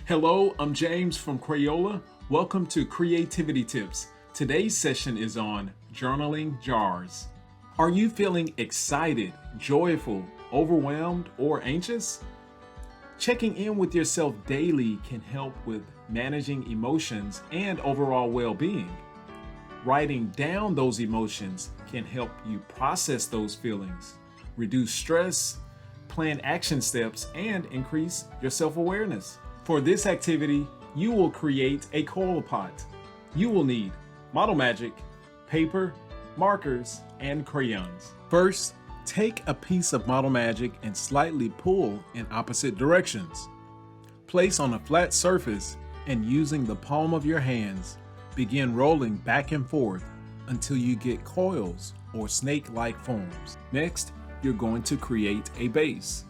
Hello, I'm James from Crayola. Welcome to Creativity Tips. Today's session is on journaling jars. Are you feeling excited, joyful, overwhelmed, or anxious? Checking in with yourself daily can help with managing emotions and overall well-being. Writing down those emotions can help you process those feelings, reduce stress, plan action steps, and increase your self-awareness. For this activity, you will create a Crayola pot. You will need Model Magic, paper, markers, and crayons. First, take a piece of Model Magic and slightly pull in opposite directions. Place on a flat surface and using the palm of your hands, begin rolling back and forth until you get coils or snake-like forms. Next, you're going to create a base.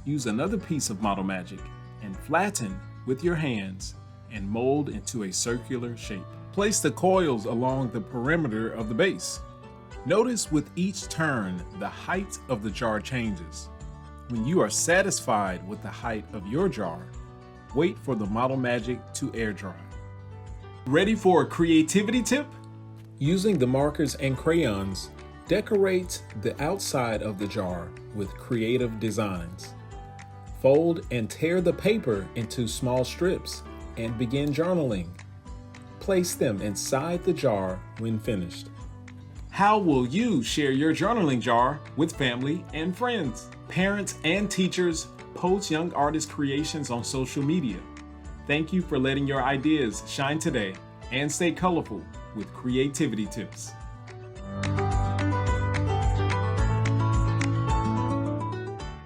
Use another piece of Model Magic and flatten with your hands and mold into a circular shape. Place the coils along the perimeter of the base. Notice with each turn, the height of the jar changes. When you are satisfied with the height of your jar, wait for the Model Magic to air dry. Ready for a creativity tip? Using the markers and crayons, decorate the outside of the jar with creative designs. Fold and tear the paper into small strips and begin journaling. Place them inside the jar when finished. How will you share your journaling jar with family and friends? Parents and teachers post young artist creations on social media. Thank you for letting your ideas shine today and stay colorful with creativity tips.